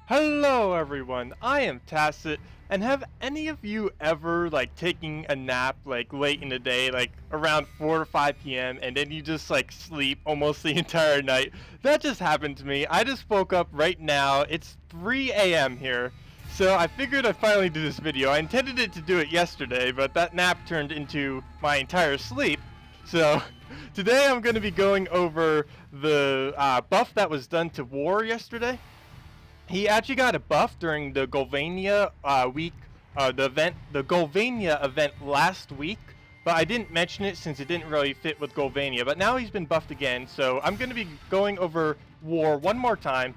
Hello everyone, I am Tacet, and have any of you ever taking a nap late in the day, like around 4 or 5 p.m. and then you just sleep almost the entire night? That just happened to me. I just woke up right now. It's 3 a.m. here. So I figured I'd finally do this video. I intended it to do it yesterday, but that nap turned into my entire sleep. So today I'm going to be going over the buff that was done to War yesterday. He actually got a buff during the Golvania week, the Golvania event last week, but I didn't mention it since it didn't really fit with Golvania. But now he's been buffed again, so I'm going to be going over War one more time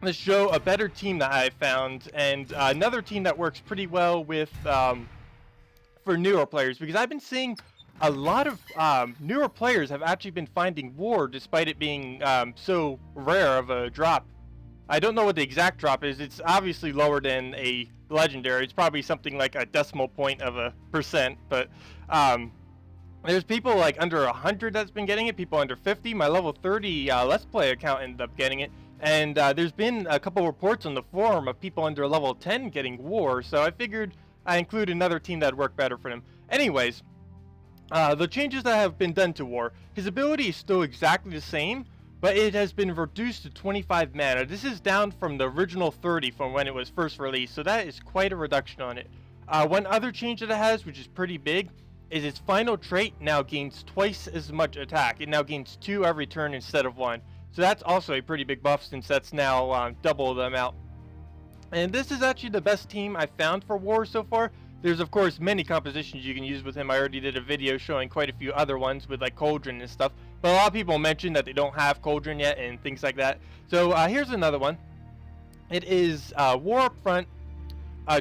to show a better team that I found, and another team that works pretty well with for newer players, because I've been seeing a lot of newer players have actually been finding War despite it being so rare of a drop. I don't know what the exact drop is. It's obviously lower than a legendary. It's probably something like a decimal point of a percent, but there's people like under 100 that's been getting it, people under 50. My level 30 Let's Play account ended up getting it, and there's been a couple reports on the forum of people under level 10 getting War, so I figured I include another team that'd work better for them. Anyways, the changes that have been done to War, his ability is still exactly the same, but it has been reduced to 25 mana. This is down from the original 30 from when it was first released, so that is quite a reduction on it. One other change that it has, which is pretty big, is its final trait now gains twice as much attack. It now gains 2 every turn instead of 1. So that's also a pretty big buff since that's now double the amount. And this is actually the best team I've found for War so far. There's of course many compositions you can use with him. I already did a video showing quite a few other ones with like Cauldron and stuff. But a lot of people mention that they don't have Cauldron yet and things like that. So here's another one. It is War up front,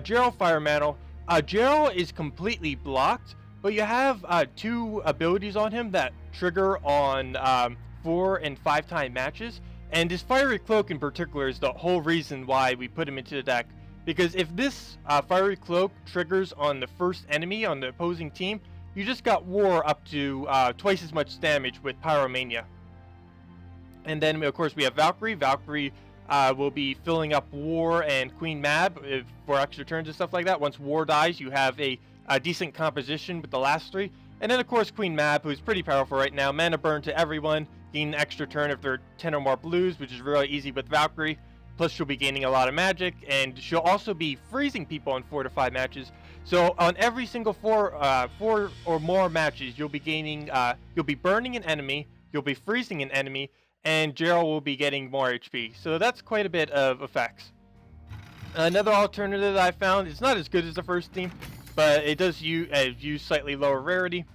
Gerald Fire Mantle. Gerald is completely blocked, but you have 2 abilities on him that trigger on 4 and 5 time matches. And his Fiery Cloak in particular is the whole reason why we put him into the deck. Because if this Fiery Cloak triggers on the first enemy on the opposing team, you just got War up to twice as much damage with Pyromania. And then of course we have Valkyrie. Valkyrie will be filling up War and Queen Mab for extra turns and stuff like that. Once War dies, you have a decent composition with the last 3. And then of course Queen Mab, who's pretty powerful right now. Mana burn to everyone, gain an extra turn if they're 10 or more blues, which is really easy with Valkyrie. Plus she'll be gaining a lot of magic, and she'll also be freezing people in 4 to 5 matches. So on every single 4 or more matches, you'll be gaining, you'll be burning an enemy, you'll be freezing an enemy, and Gerald will be getting more HP. So that's quite a bit of effects. Another alternative that I found, it's not as good as the first team, but it does use slightly lower rarity.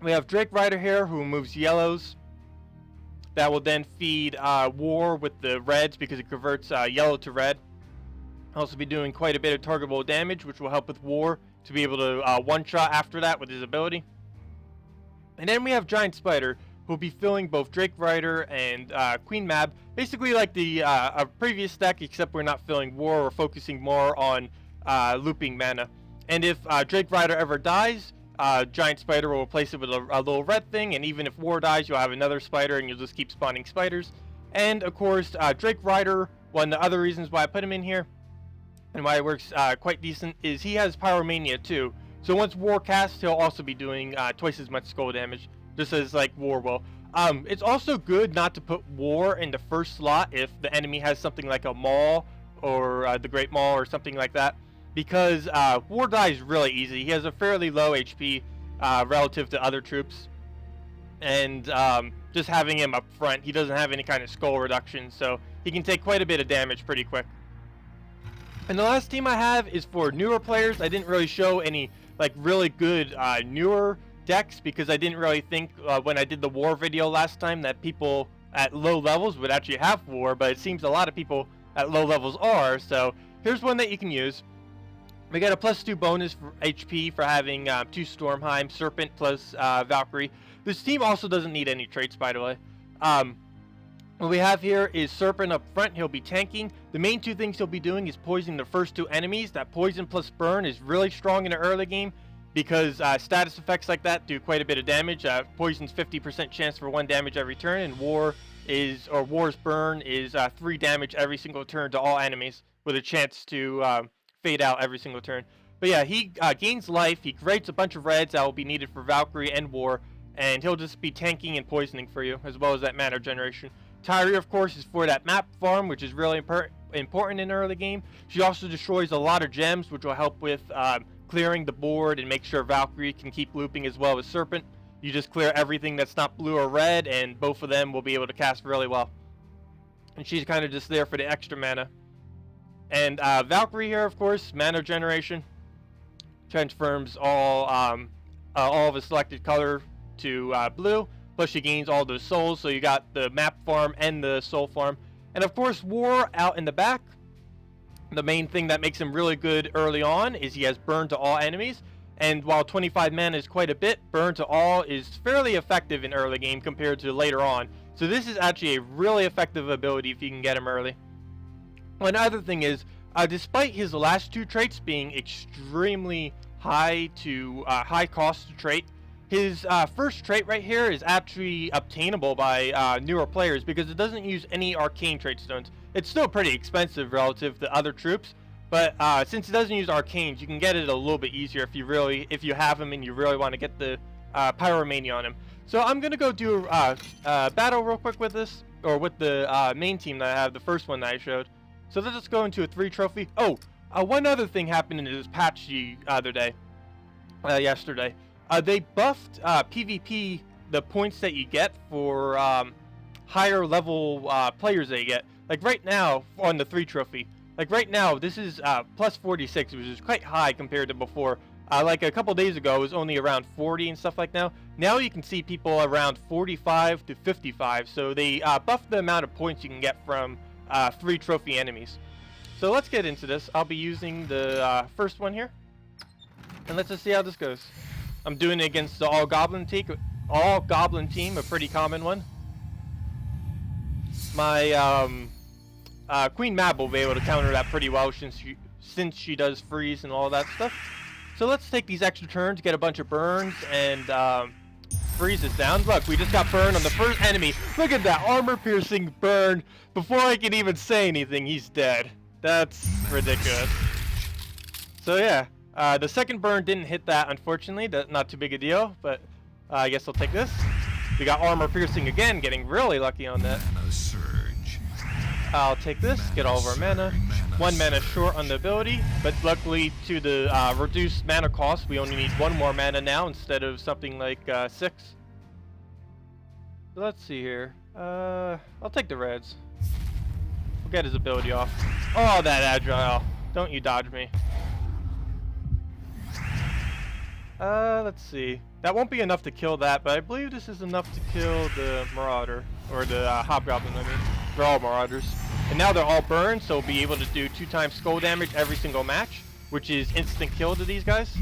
We have Drake Rider here, who moves yellows. That will then feed War with the reds because it converts yellow to red. Also be doing quite a bit of targetable damage, which will help with War to be able to one-shot after that with his ability. And then we have Giant Spider, who will be filling both Drake Rider and Queen Mab. Basically like the previous deck, except we're not filling War, we're focusing more on looping mana. And if Drake Rider ever dies, Giant Spider will replace it with a little red thing, and even if War dies, you'll have another spider and you'll just keep spawning spiders. And of course, Drake Rider, one of the other reasons why I put him in here and why it works quite decent is he has Pyromania too. So once War casts, he'll also be doing twice as much skull damage, just as like War will. It's also good not to put War in the first slot if the enemy has something like a Maul or the Great Maul or something like that, because War dies really easy. He has a fairly low HP relative to other troops, and just having him up front, he doesn't have any kind of skull reduction, so he can take quite a bit of damage pretty quick. And the last team I have is for newer players. I didn't really show any like really good newer decks because I didn't really think when I did the War video last time that people at low levels would actually have War, but it seems a lot of people at low levels are. So here's one that you can use. We got a +2 bonus for HP for having 2 Stormheim, Serpent plus Valkyrie. This team also doesn't need any traits, by the way. What we have here is Serpent up front. He'll be tanking. The main 2 things he'll be doing is poisoning the first 2 enemies. That poison plus burn is really strong in the early game because status effects like that do quite a bit of damage. Poison's 50% chance for 1 damage every turn, and War or War's Burn is 3 damage every single turn to all enemies, with a chance to fade out every single turn. But yeah, he gains life, he creates a bunch of reds that will be needed for Valkyrie and War, and he'll just be tanking and poisoning for you, as well as that mana generation. Tyria, of course, is for that map farm, which is really important in early game. She also destroys a lot of gems, which will help with clearing the board and make sure Valkyrie can keep looping, as well as Serpent. You just clear everything that's not blue or red, and both of them will be able to cast really well. And she's kind of just there for the extra mana. And Valkyrie here, of course, mana generation. Transforms all of a selected color to blue. Plus she gains all those souls, so you got the map farm and the soul farm. And of course, War out in the back. The main thing that makes him really good early on is he has burn to all enemies. And while 25 mana is quite a bit, burn to all is fairly effective in early game compared to later on. So this is actually a really effective ability if you can get him early. One other thing is, despite his last 2 traits being extremely high cost to trait, his first trait right here is actually obtainable by newer players because it doesn't use any arcane trait stones. It's still pretty expensive relative to other troops, but since it doesn't use arcanes, you can get it a little bit easier if you have him and you really want to get the Pyromania on him. So I'm gonna go do a battle real quick with this, or with the main team that I have, the first one that I showed. So let's just go into a 3 trophy. Oh, one other thing happened in this patch the other day, yesterday. They buffed PvP, the points that you get for higher level players that you get. Like right now on the 3 trophy. Like right now, this is plus 46, which is quite high compared to before. Like a couple days ago, it was only around 40 and stuff like now. Now you can see people around 45 to 55. So they buffed the amount of points you can get from 3 trophy enemies. So let's get into this. I'll be using the first one here. And let's just see how this goes. I'm doing it against the all goblin team, a pretty common one. My Queen Mab will be able to counter that pretty well since she does freeze and all that stuff. So let's take these extra turns, get a bunch of burns, and freeze this down. Look, we just got burned on the first enemy. Look at that armor-piercing burn. Before I can even say anything, he's dead. That's ridiculous. So yeah, the second burn didn't hit that, unfortunately. That's not too big a deal, but I guess I'll take this. We got armor-piercing again, getting really lucky on that. I'll take this, get all of our mana. 1 mana short on the ability, but luckily to the reduced mana cost, we only need 1 more mana now instead of something like 6. So let's see here. I'll take the reds. We'll get his ability off. Oh, that agile. Don't you dodge me. Let's see. That won't be enough to kill that, but I believe this is enough to kill the Marauder, or the Hobgoblin, I mean. They're all Marauders. And now they're all burned, so we'll be able to do 2 times skull damage every single match, which is instant kill to these guys.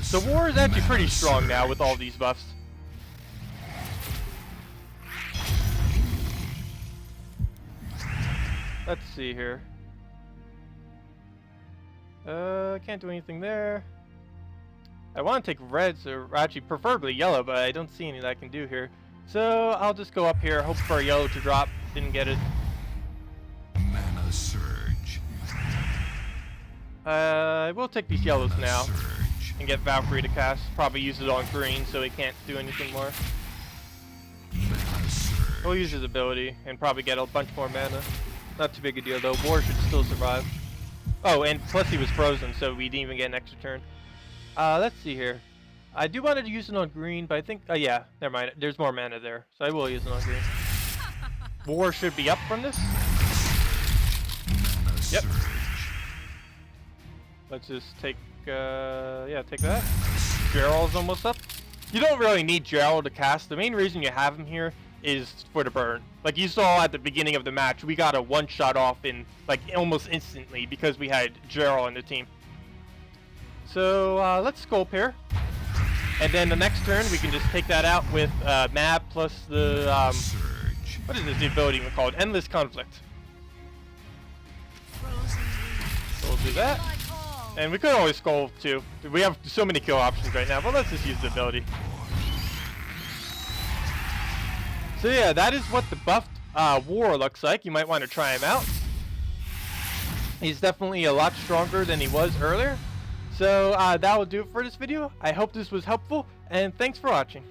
So War is actually pretty strong now with all these buffs. Let's see here. Can't do anything there. I want to take reds, or actually preferably yellow, but I don't see any that I can do here. So I'll just go up here, hope for a yellow to drop. Didn't get it. Mana surge. We'll take these yellows now and get Valkyrie to cast. Probably use it on green so he can't do anything more. We'll use his ability and probably get a bunch more mana. Not too big a deal though. War should still survive. Oh, and plus he was frozen, so we didn't even get an extra turn. Let's see here. I do want to use it on green, but I think... yeah, never mind. There's more mana there, so I will use it on green. War should be up from this. Yep. Let's just take... yeah, take that. Gerald's almost up. You don't really need Gerald to cast. The main reason you have him here is for the burn. Like you saw at the beginning of the match, we got a one-shot off in, like, almost instantly because we had Gerald on the team. So, let's sculpt here. And then the next turn, we can just take that out with Mab plus the, what is this ability even called? Endless Conflict. So we'll do that. And we could always sculpt too. We have so many kill options right now, but let's just use the ability. So yeah, that is what the buffed war, looks like. You might want to try him out. He's definitely a lot stronger than he was earlier. So that will do it for this video. I hope this was helpful, and thanks for watching.